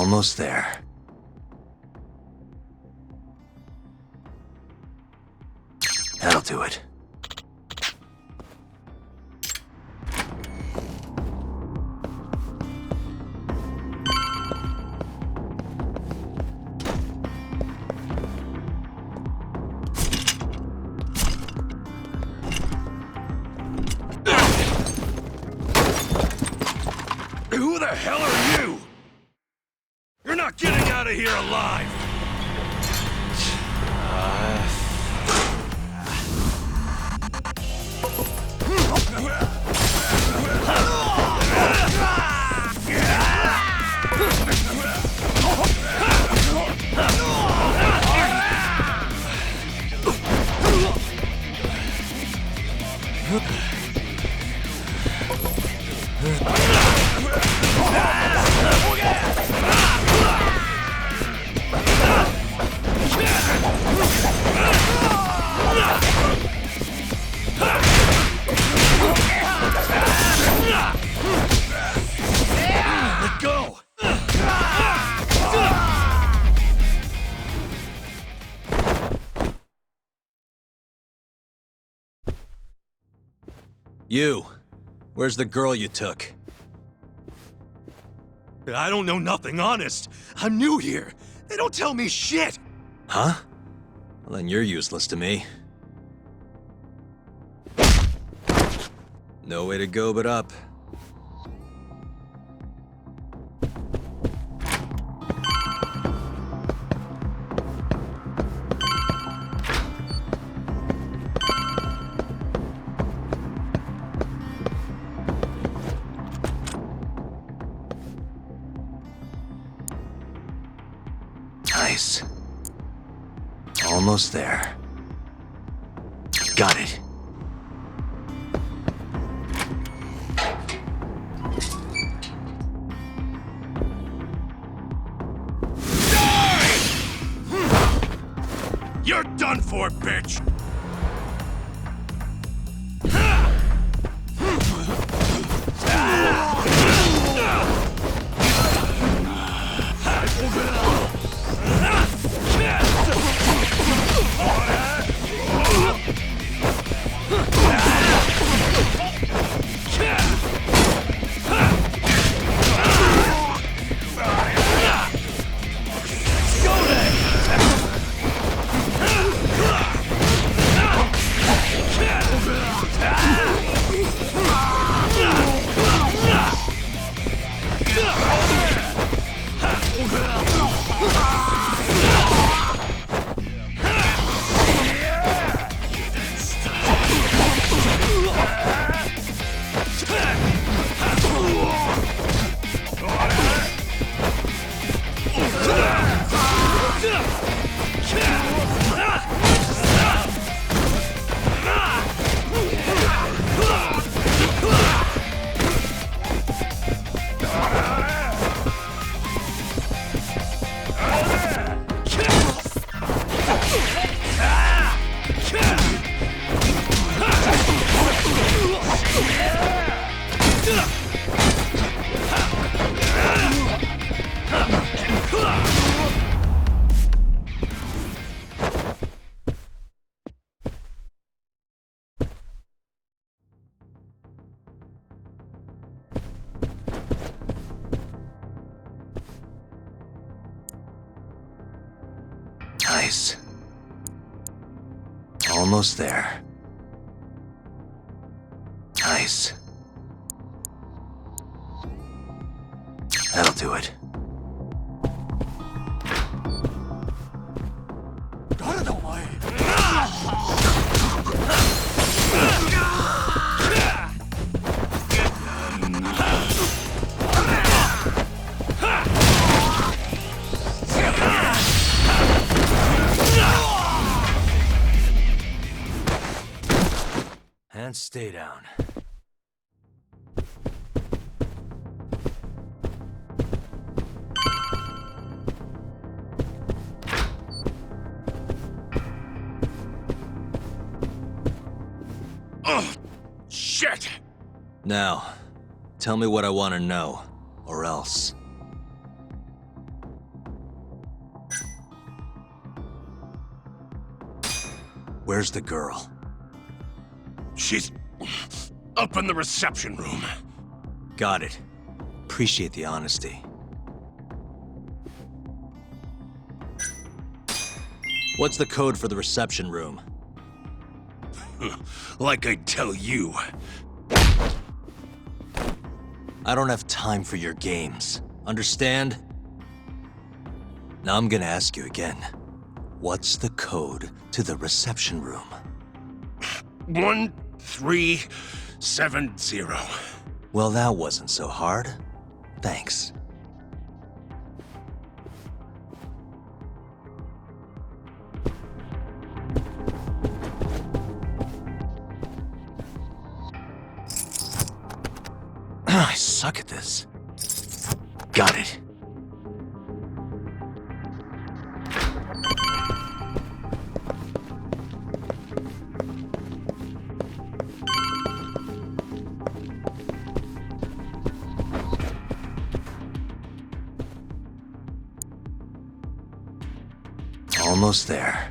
Almost there. That'll do it. Who the hell are you? You're not getting out of here alive! Let go! You. Where's the girl you took? I don't know nothing, honest. I'm new here. They don't tell me shit. Huh? Well, then you're useless to me. No way to go but up. Nice. Almost there. Got it. You're done for, bitch! Nice. Almost there. Nice. That'll do it. And stay down. Ugh! Shit! Now, tell me what I want to know, or else. Where's the girl? She's up in the reception room. Got it. Appreciate the honesty. What's the code for the reception room? Like I tell you. I don't have time for your games. Understand? Now I'm gonna ask you again. What's the code to the reception room? 1370. Well, that wasn't so hard. Thanks. I suck at this. Got it. Almost there.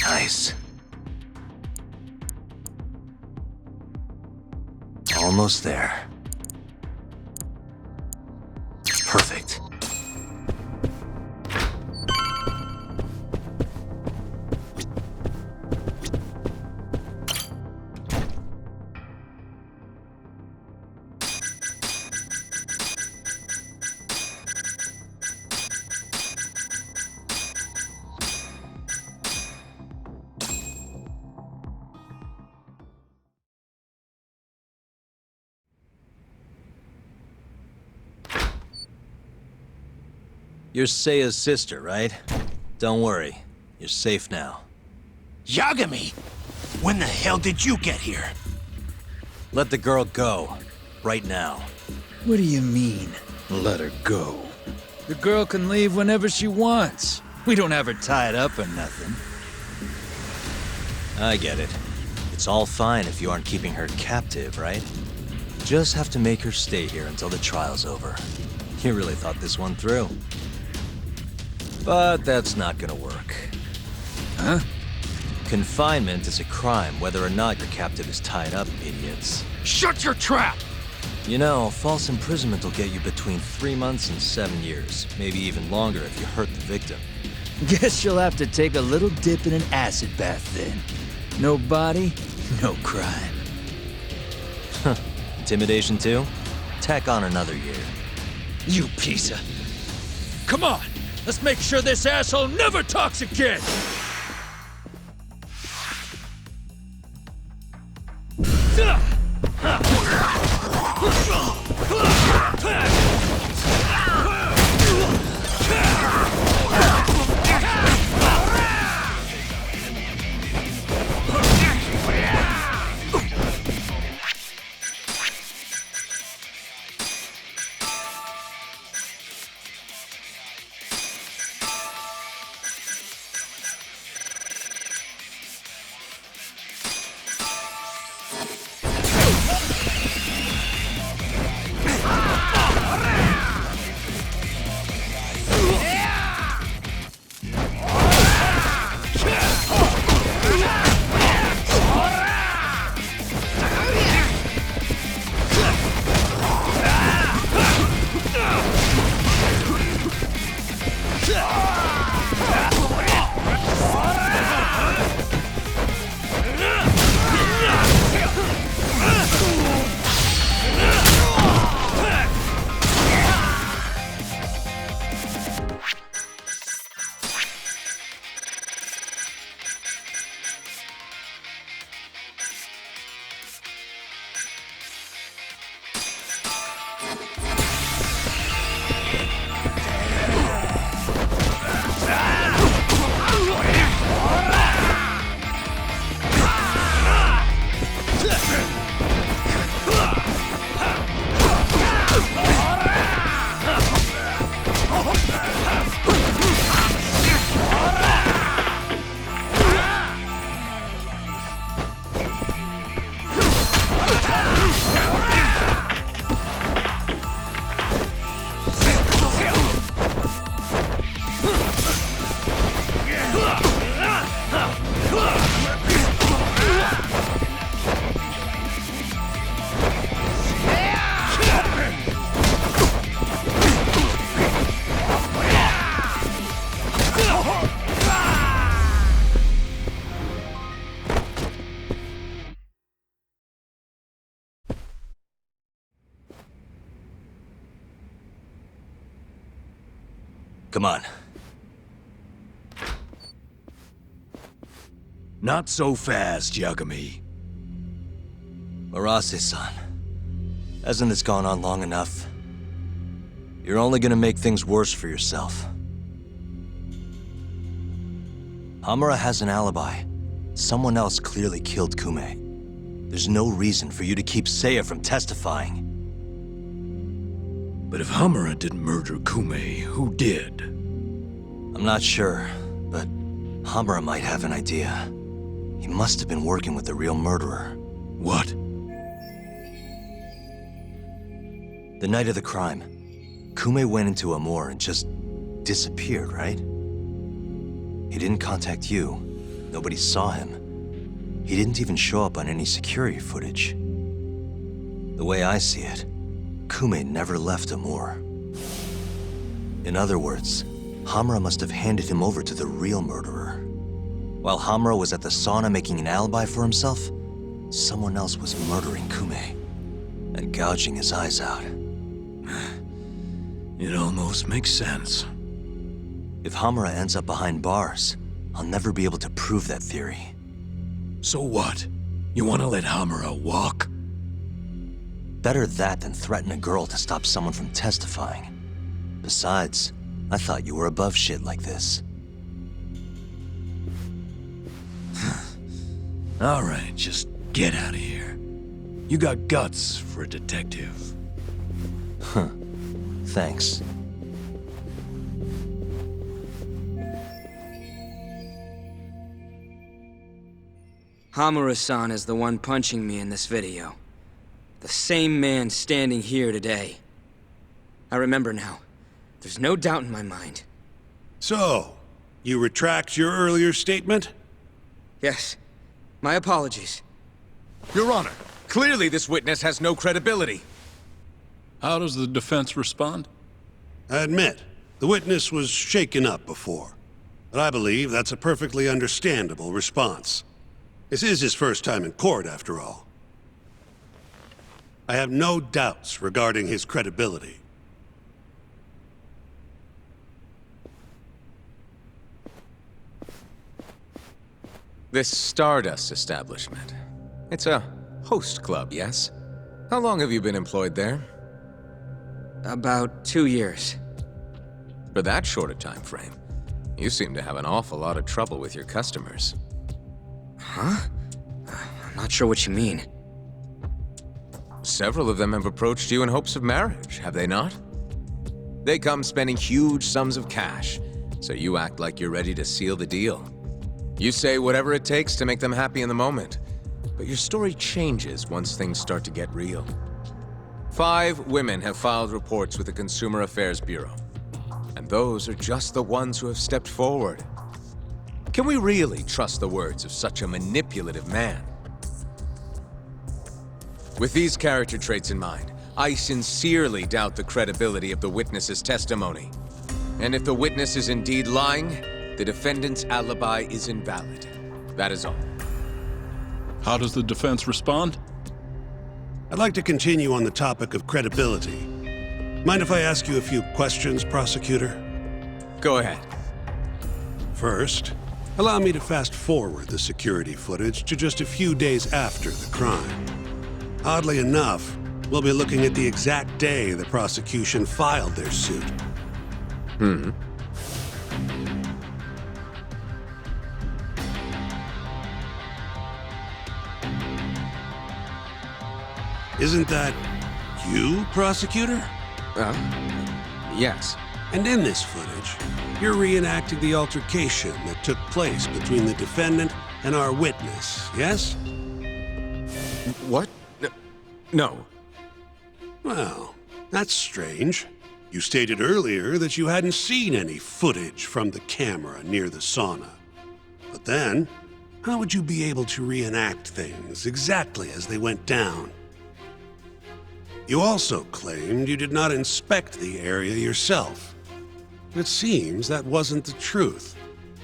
Nice. Almost there. Perfect. You're Seiya's sister, right? Don't worry. You're safe now. Yagami! When the hell did you get here? Let the girl go. Right now. What do you mean, let her go? The girl can leave whenever she wants. We don't have her tied up or nothing. I get it. It's all fine if you aren't keeping her captive, right? Just have to make her stay here until the trial's over. You really thought this one through. But that's not gonna work. Huh? Confinement is a crime whether or not your captive is tied up, idiots. Shut your trap! You know, false imprisonment will get you between 3 months and 7 years. Maybe even longer if you hurt the victim. Guess you'll have to take a little dip in an acid bath then. No body, no crime. Intimidation too? Tack on another year. You piece of... Come on! Let's make sure this asshole never talks again! Come on. Not so fast, Yagami. Arase-san, hasn't this gone on long enough? You're only gonna make things worse for yourself. Hamura has an alibi. Someone else clearly killed Kume. There's no reason for you to keep Seiya from testifying. But if Hamura didn't murder Kume, who did? I'm not sure, but Hamura might have an idea. He must have been working with the real murderer. What? The night of the crime, Kume went into a moor and just disappeared, right? He didn't contact you. Nobody saw him. He didn't even show up on any security footage. The way I see it, Kume never left a moor. In other words, Hamura must have handed him over to the real murderer. While Hamura was at the sauna making an alibi for himself, someone else was murdering Kume and gouging his eyes out. It almost makes sense. If Hamura ends up behind bars, I'll never be able to prove that theory. So what? You want to let Hamura walk? Better that than threaten a girl to stop someone from testifying. Besides, I thought you were above shit like this. All right, just get out of here. You got guts for a detective. Huh. Thanks. Hamura-san is the one punching me in this video. The same man standing here today. I remember now. There's no doubt in my mind. So, you retract your earlier statement? Yes. My apologies. Your Honor, clearly this witness has no credibility. How does the defense respond? I admit, the witness was shaken up before. But I believe that's a perfectly understandable response. This is his first time in court, after all. I have no doubts regarding his credibility. This Stardust establishment. It's a host club, yes? How long have you been employed there? About 2 years. For that short a time frame, you seem to have an awful lot of trouble with your customers. Huh? I'm not sure what you mean. Several of them have approached you in hopes of marriage, have they not? They come spending huge sums of cash, so you act like you're ready to seal the deal. You say whatever it takes to make them happy in the moment, but your story changes once things start to get real. 5 women have filed reports with the Consumer Affairs Bureau, and those are just the ones who have stepped forward. Can we really trust the words of such a manipulative man? With these character traits in mind, I sincerely doubt the credibility of the witness's testimony. And if the witness is indeed lying, the defendant's alibi is invalid. That is all. How does the defense respond? I'd like to continue on the topic of credibility. Mind if I ask you a few questions, prosecutor? Go ahead. First, allow me to fast forward the security footage to just a few days after the crime. Oddly enough, we'll be looking at the exact day the prosecution filed their suit. Isn't that you, prosecutor? Yes. And in this footage, you're reenacting the altercation that took place between the defendant and our witness, yes? What? No. Well, that's strange. You stated earlier that you hadn't seen any footage from the camera near the sauna. But then, how would you be able to reenact things exactly as they went down? You also claimed you did not inspect the area yourself. It seems that wasn't the truth.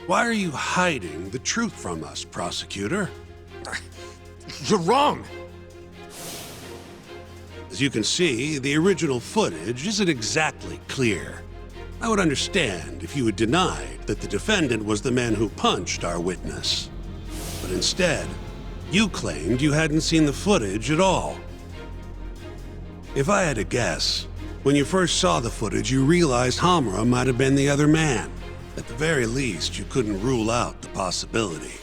Why are you hiding the truth from us, prosecutor? You're wrong! As you can see, the original footage isn't exactly clear. I would understand if you had denied that the defendant was the man who punched our witness. But instead, you claimed you hadn't seen the footage at all. If I had to guess, when you first saw the footage, you realized Hamura might have been the other man. At the very least, you couldn't rule out the possibility.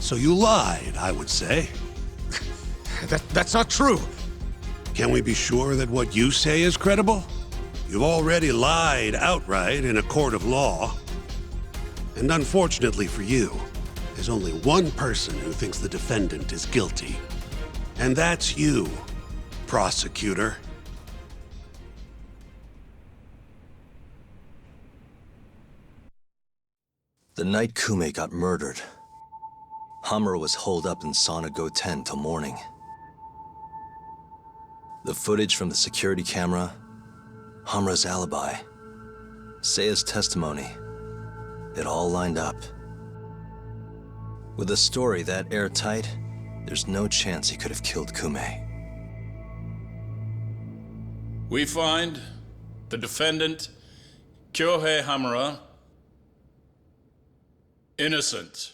So you lied, I would say. That's not true. Can we be sure that what you say is credible? You've already lied outright in a court of law. And unfortunately for you, there's only one person who thinks the defendant is guilty. And that's you, prosecutor. The night Kume got murdered, Hamura was holed up in Sauna Go 10 till morning. The footage from the security camera, Hamura's alibi, Seiya's testimony, it all lined up. With a story that airtight, there's no chance he could have killed Kume. We find the defendant, Kyohei Hamura, innocent.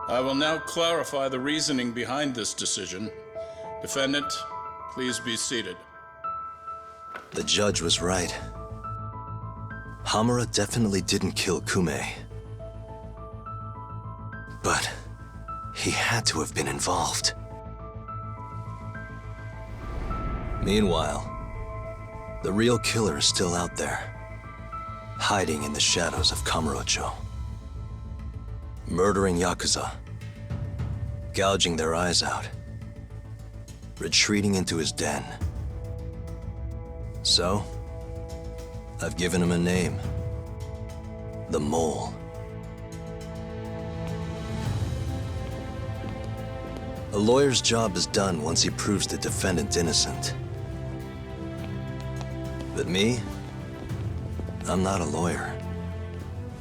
I will now clarify the reasoning behind this decision. Defendant, please be seated. The judge was right. Hamura definitely didn't kill Kume. But he had to have been involved. Meanwhile, the real killer is still out there, hiding in the shadows of Kamurocho. Murdering Yakuza, gouging their eyes out, retreating into his den. So, I've given him a name. The Mole. A lawyer's job is done once he proves the defendant innocent. But me? I'm not a lawyer.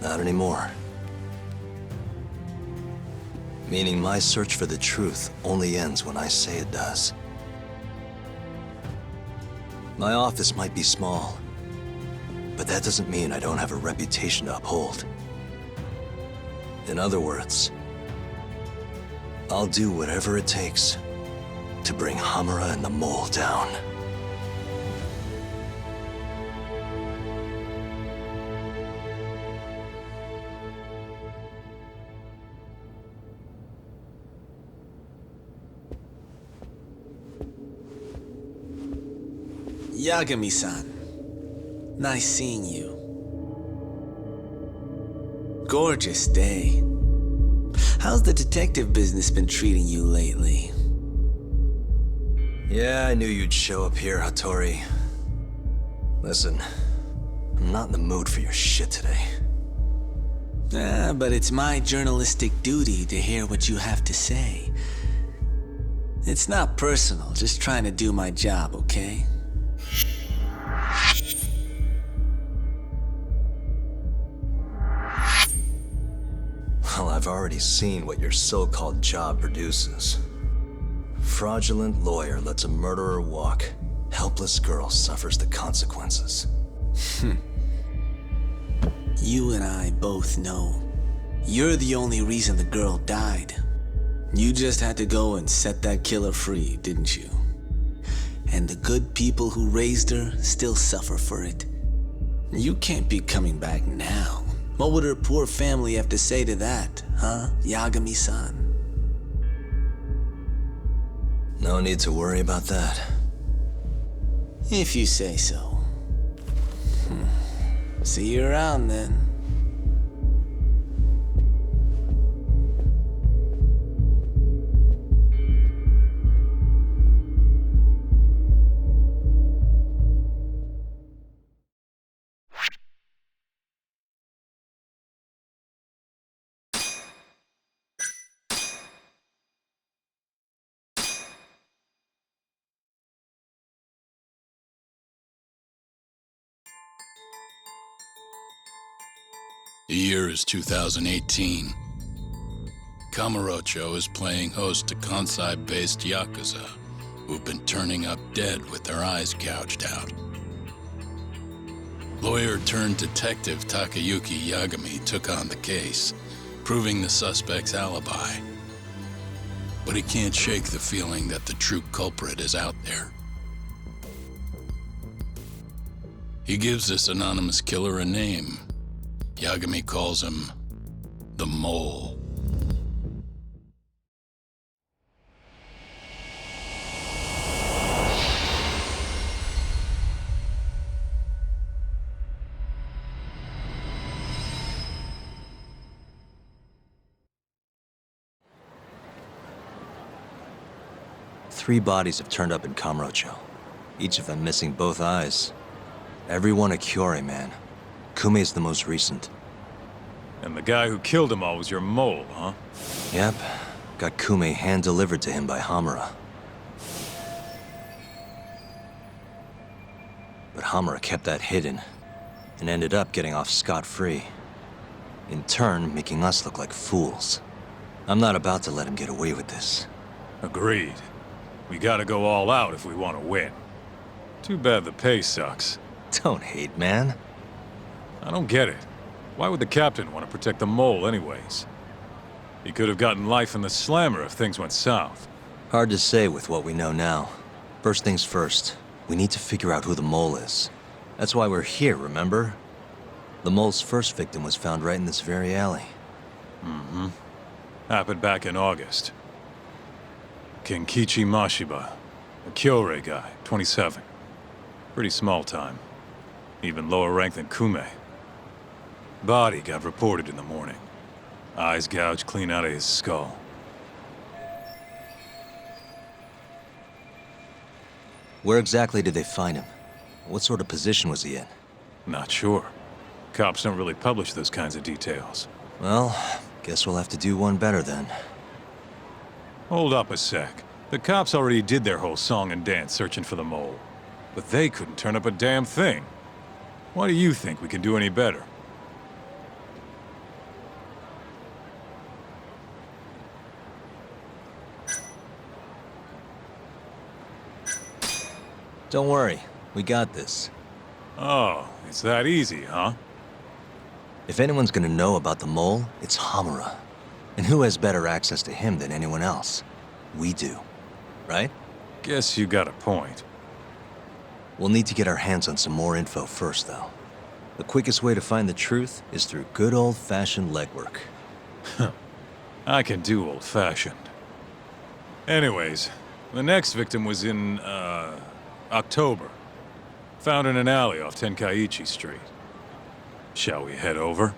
Not anymore. Meaning my search for the truth only ends when I say it does. My office might be small, but that doesn't mean I don't have a reputation to uphold. In other words, I'll do whatever it takes to bring Hamura and the Mole down. Yagami-san, nice seeing you. Gorgeous day. How's the detective business been treating you lately? Yeah, I knew you'd show up here, Hattori. Listen, I'm not in the mood for your shit today. But it's my journalistic duty to hear what you have to say. It's not personal, just trying to do my job, okay? Well, I've already seen what your so-called job produces. Fraudulent lawyer lets a murderer walk. Helpless girl suffers the consequences. You and I both know. You're the only reason the girl died. You just had to go and set that killer free, didn't you? And the good people who raised her still suffer for it. You can't be coming back now. What would her poor family have to say to that, huh, Yagami-san? No need to worry about that. If you say so. See you around then. The year is 2018. Kamurocho is playing host to Kansai-based Yakuza, who've been turning up dead with their eyes gouged out. Lawyer-turned-detective Takayuki Yagami took on the case, proving the suspect's alibi. But he can't shake the feeling that the true culprit is out there. He gives this anonymous killer a name. Yagami calls him the Mole. Three bodies have turned up in Kamurocho, each of them missing both eyes. Everyone a Kyorei, man. Kume's the most recent. And the guy who killed them all was your mole, huh? Yep. Got Kume hand-delivered to him by Hamura. But Hamura kept that hidden, and ended up getting off scot-free. In turn, making us look like fools. I'm not about to let him get away with this. Agreed. We gotta go all out if we want to win. Too bad the pay sucks. Don't hate, man. I don't get it. Why would the captain want to protect the mole anyways? He could have gotten life in the slammer if things went south. Hard to say with what we know now. First things first, we need to figure out who the mole is. That's why we're here, remember? The mole's first victim was found right in this very alley. Mm-hmm. Happened back in August. Kenkichi Mashiba, a Kyorei guy, 27. Pretty small time. Even lower rank than Kume. Body got reported in the morning. Eyes gouged clean out of his skull. Where exactly did they find him? What sort of position was he in? Not sure. Cops don't really publish those kinds of details. Well, guess we'll have to do one better then. Hold up a sec. The cops already did their whole song and dance searching for the mole. But they couldn't turn up a damn thing. Why do you think we can do any better? Don't worry, we got this. Oh, it's that easy, huh? If anyone's gonna know about the mole, it's Hamura. And who has better access to him than anyone else? We do. Right? Guess you got a point. We'll need to get our hands on some more info first, though. The quickest way to find the truth is through good old-fashioned legwork. I can do old-fashioned. Anyways, the next victim was in, October. Found in an alley off Tenkaichi Street. Shall we head over?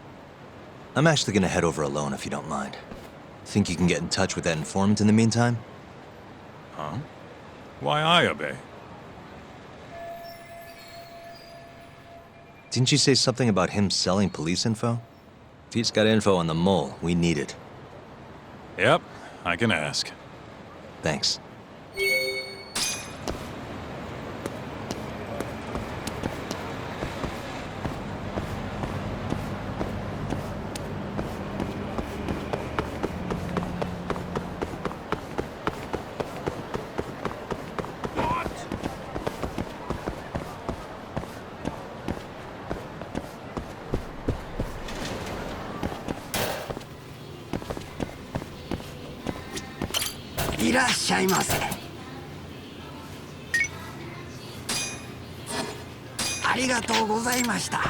I'm actually gonna head over alone if you don't mind. Think you can get in touch with that informant in the meantime? Huh? Why Ayabe? Didn't you say something about him selling police info? If he's got info on the mole, we need it. Yep, I can ask. Thanks.いらっしゃいませ。ありがとうございました。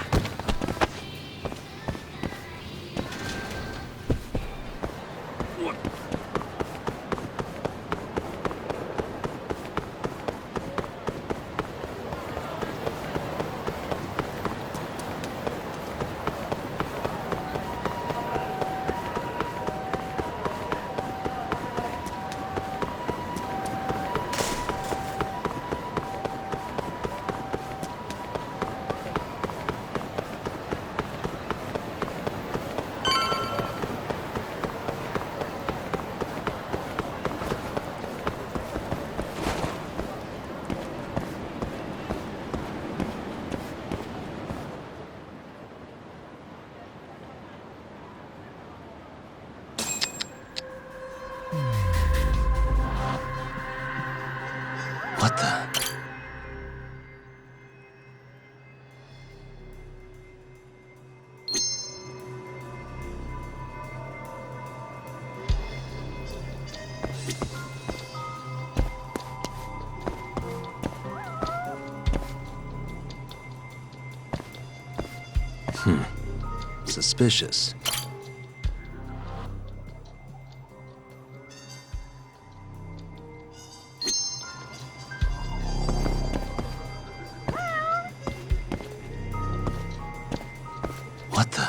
What the? suspicious. What the?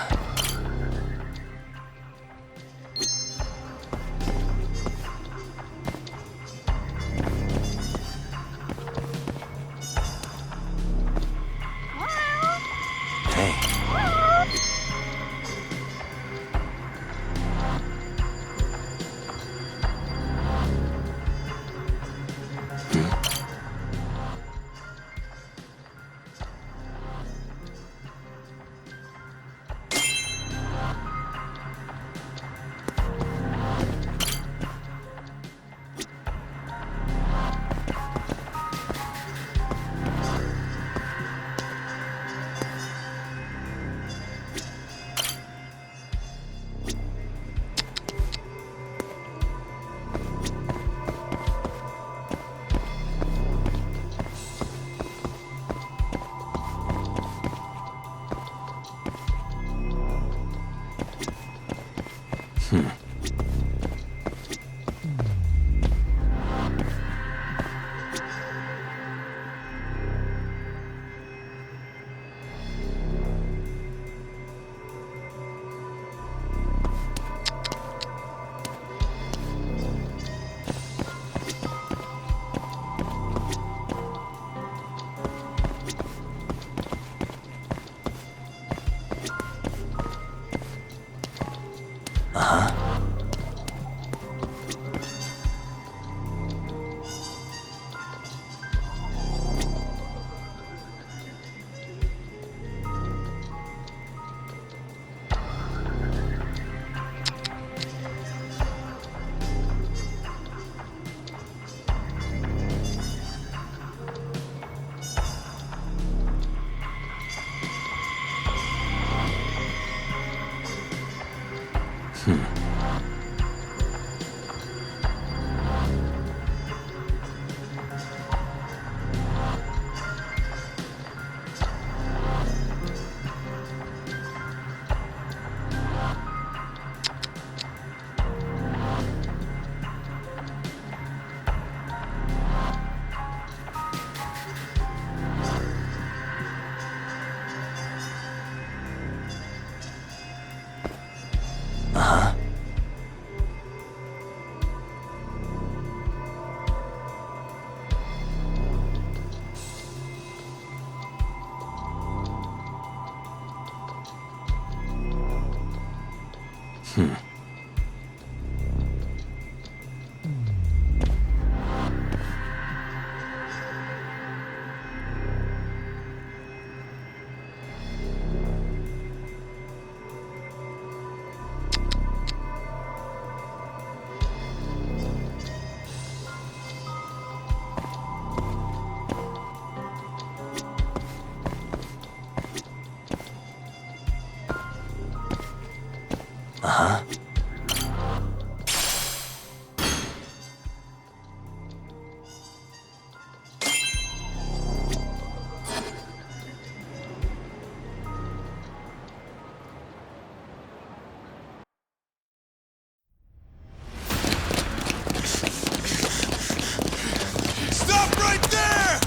Stop right there!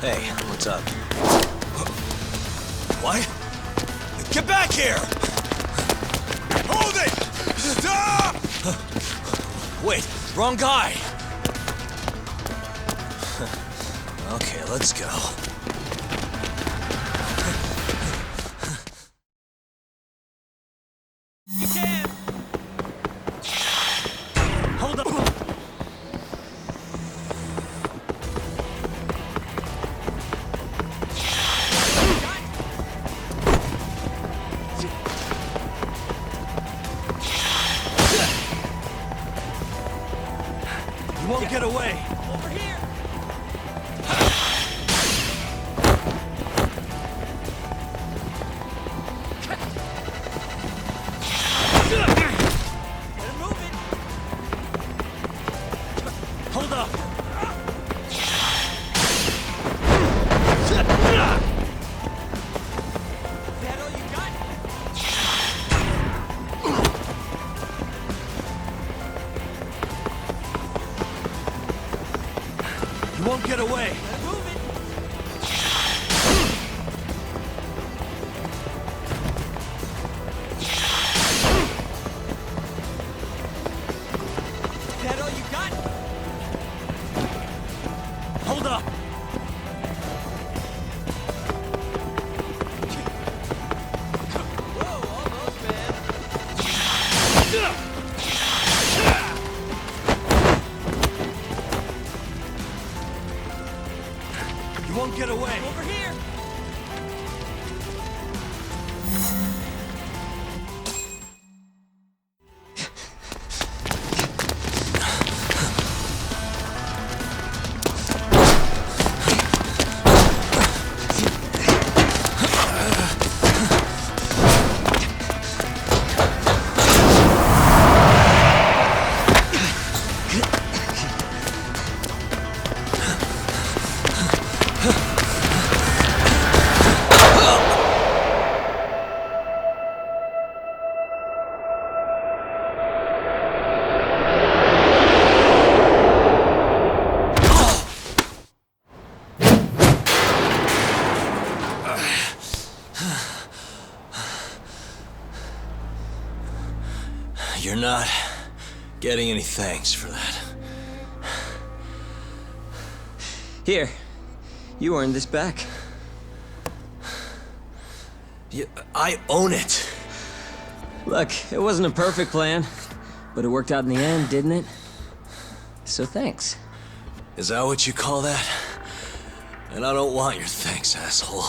Hey, what's up? What? Get back here! Hold it! Stop! Wait, wrong guy! Okay, let's go. You can! Hold up! way! That all you got? Hold up! Whoa, almost, man. You won't get away! Over here! You're not getting any thanks for that. Here, you earned this back. I own it. Look, it wasn't a perfect plan, but it worked out in the end, didn't it? So thanks. Is that what you call that? And I don't want your thanks, asshole.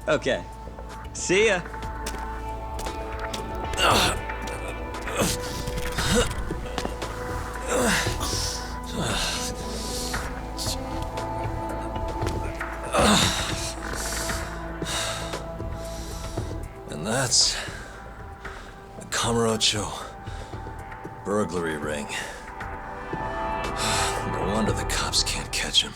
Okay. See ya. And that's the Kamurocho burglary ring. No wonder the cops can't catch him.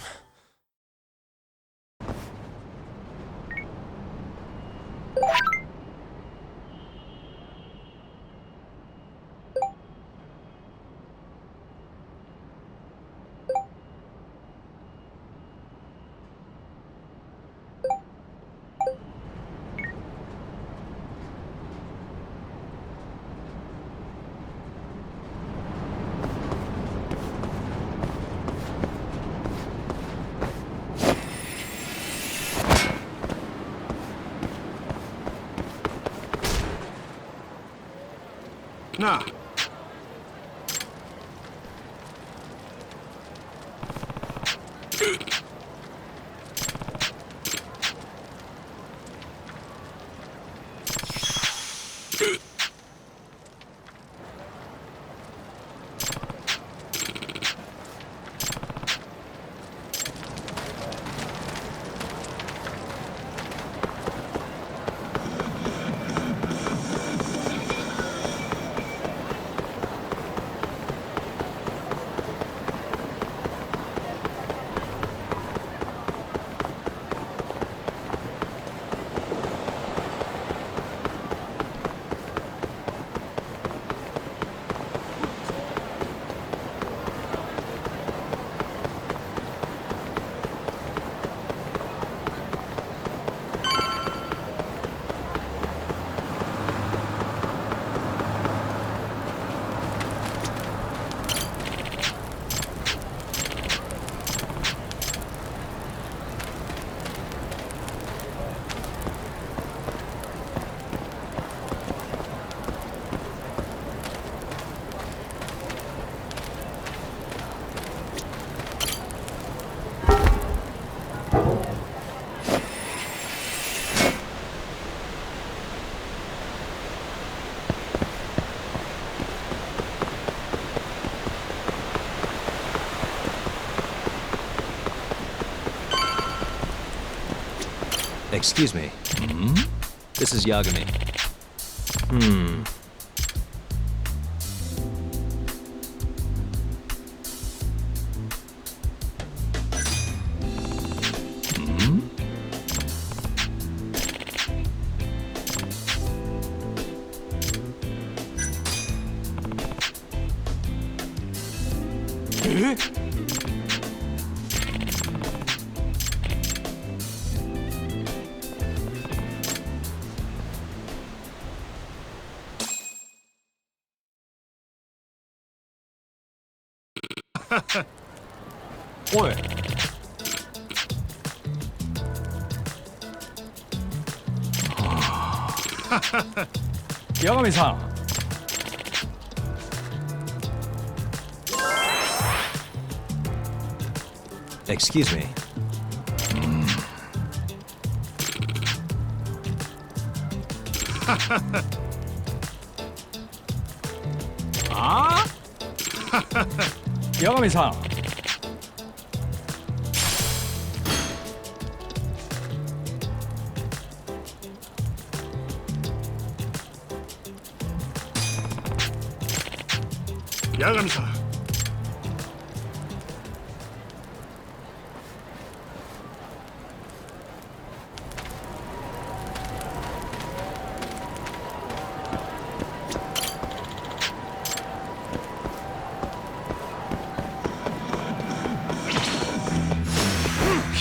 Nah. Excuse me. This is Yagami. おい。八神さん。Excuse me. Ah? 八神さん。八神さん。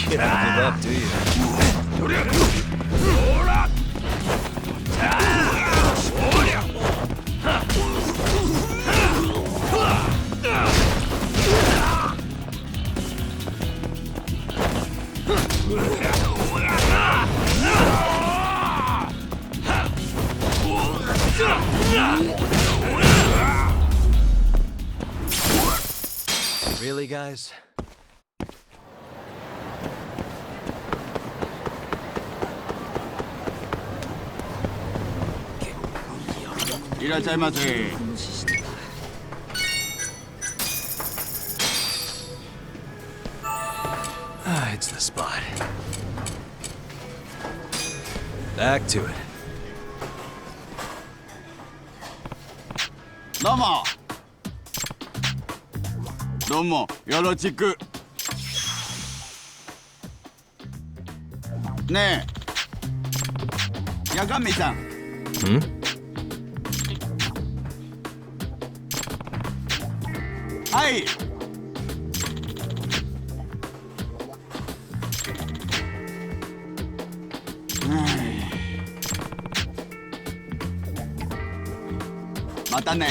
You don't give up, do you? Really, guys? Ah, it's the spot. Back to it. どうもどうもよろしくねえ八神さん Hmm? はいまたね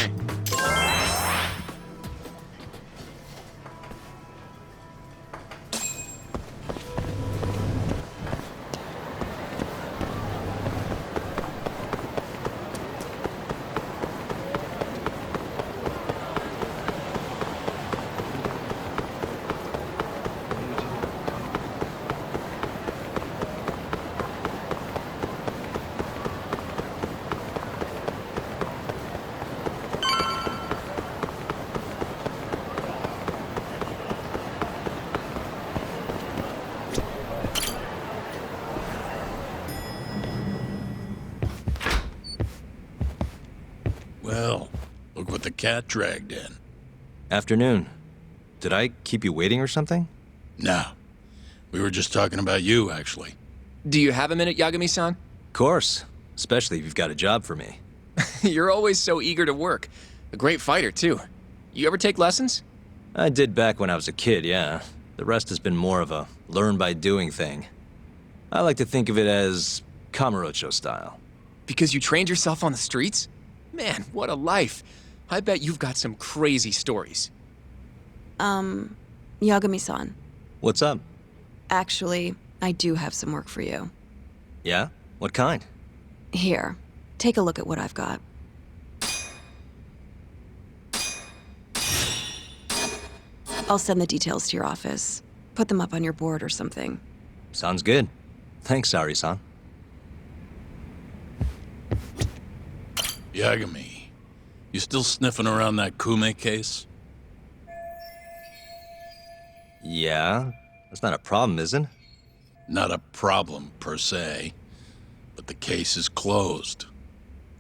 Well, look what the cat dragged in. Afternoon. Did I keep you waiting or something? No. We were just talking about you, actually. Do you have a minute, Yagami-san? Of course. Especially if you've got a job for me. You're always so eager to work. A great fighter, too. You ever take lessons? I did back when I was a kid, yeah. The rest has been more of a learn-by-doing thing. I like to think of it as Kamurocho style. Because you trained yourself on the streets? Man, what a life. I bet you've got some crazy stories. Yagami-san, What's up? actually, I do have some work for you. Yeah? What kind? Here, take a look at what I've got. I'll send the details to your office. Put them up on your board or something. Sounds good. Thanks, Ari-san. Yagami, you still sniffing around that Kume case? Yeah? That's not a problem, is it? Not a problem, per se. But the case is closed.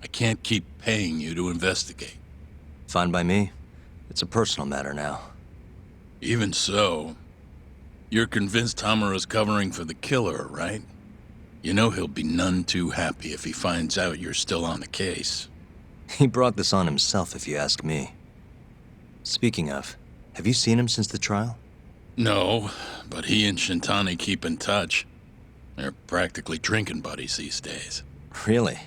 I can't keep paying you to investigate. Fine by me. It's a personal matter now. Even so, you're convinced Hamura's covering for the killer, right? You know he'll be none too happy if he finds out you're still on the case. He brought this on himself, if you ask me. Speaking of, have you seen him since the trial? No, but he and Shintani keep in touch. They're practically drinking buddies these days. Really?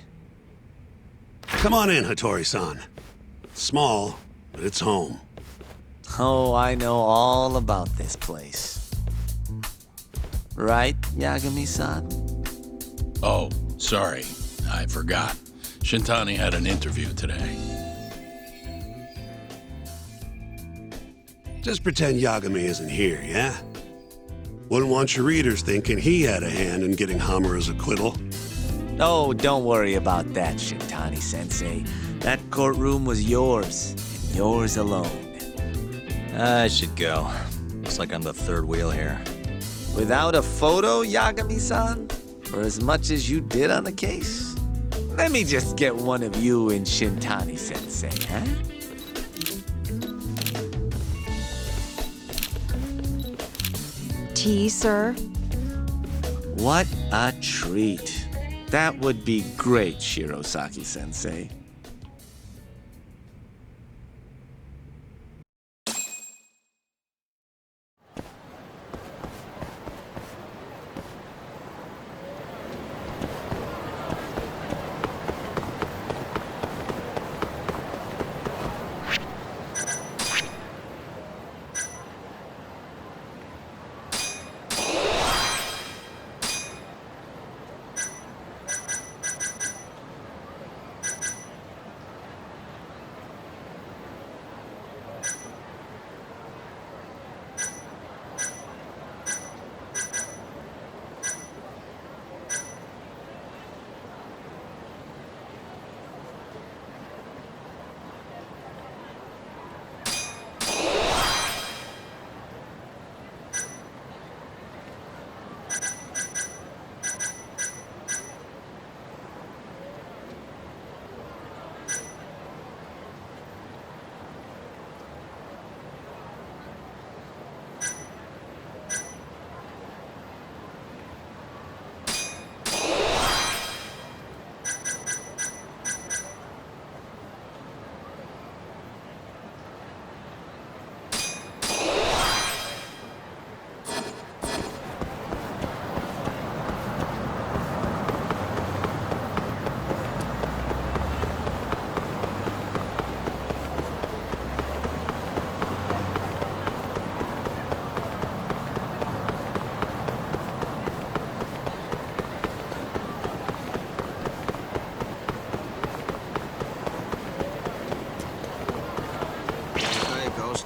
Come on in, Hattori-san. Small, but it's home. Oh, I know all about this place. Right, Yagami-san? Oh, sorry. I forgot. Shintani had an interview today. Just pretend Yagami isn't here, yeah? Wouldn't want your readers thinking he had a hand in getting Hamura's acquittal. Oh, don't worry about that, Shintani-sensei. That courtroom was yours, and yours alone. I should go. Looks like I'm the third wheel here. Without a photo, Yagami-san? For as much as you did on the case? Let me just get one of you and Shintani-sensei, huh? Tea, sir? What a treat. That would be great, Shirosaki-sensei.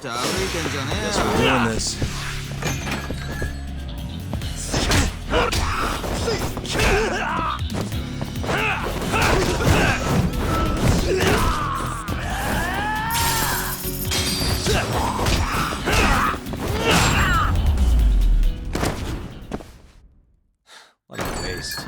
Guess we're doing this. What a waste.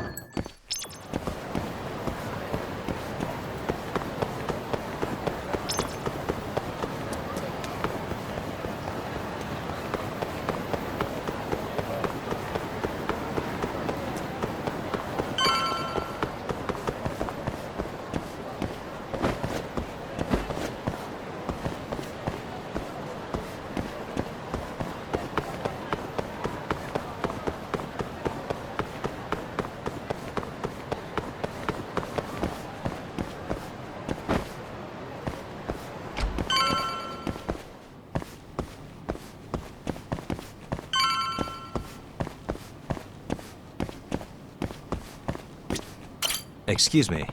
Excuse me.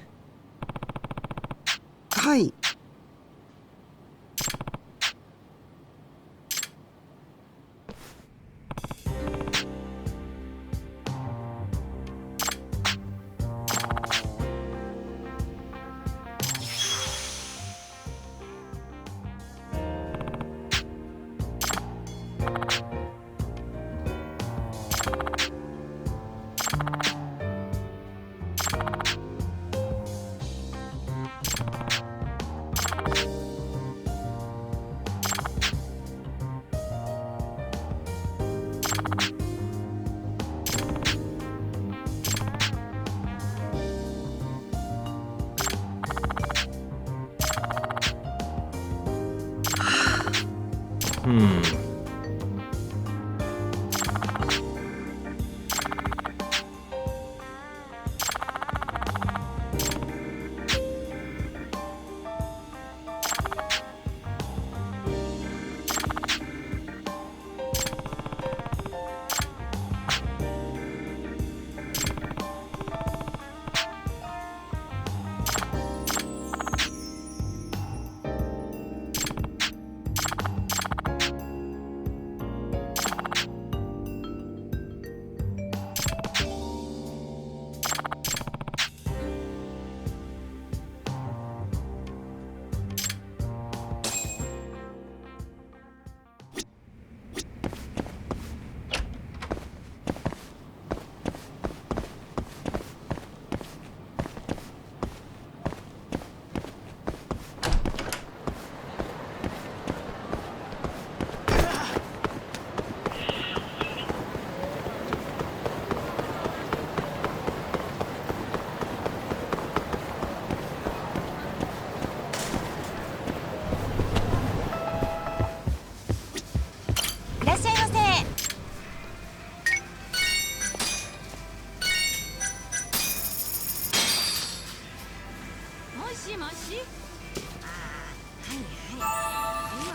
はい。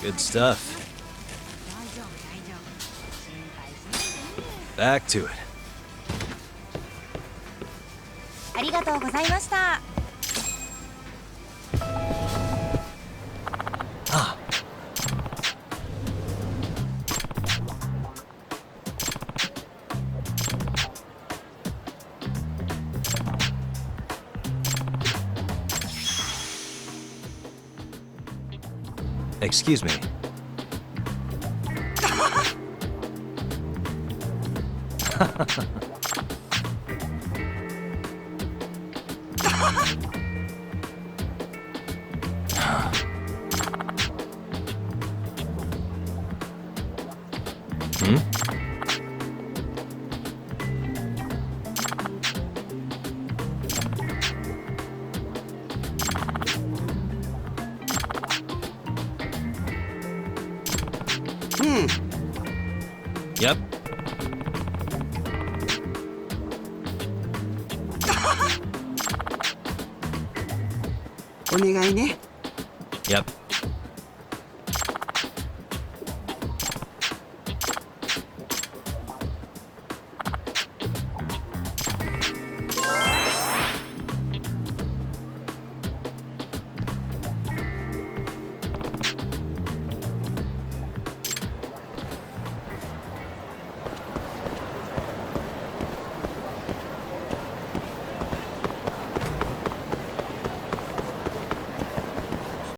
Good stuff. Back to it. ありがとうございました。 Ah. Excuse me. Hmm? Yep. Onegai ne. Yep.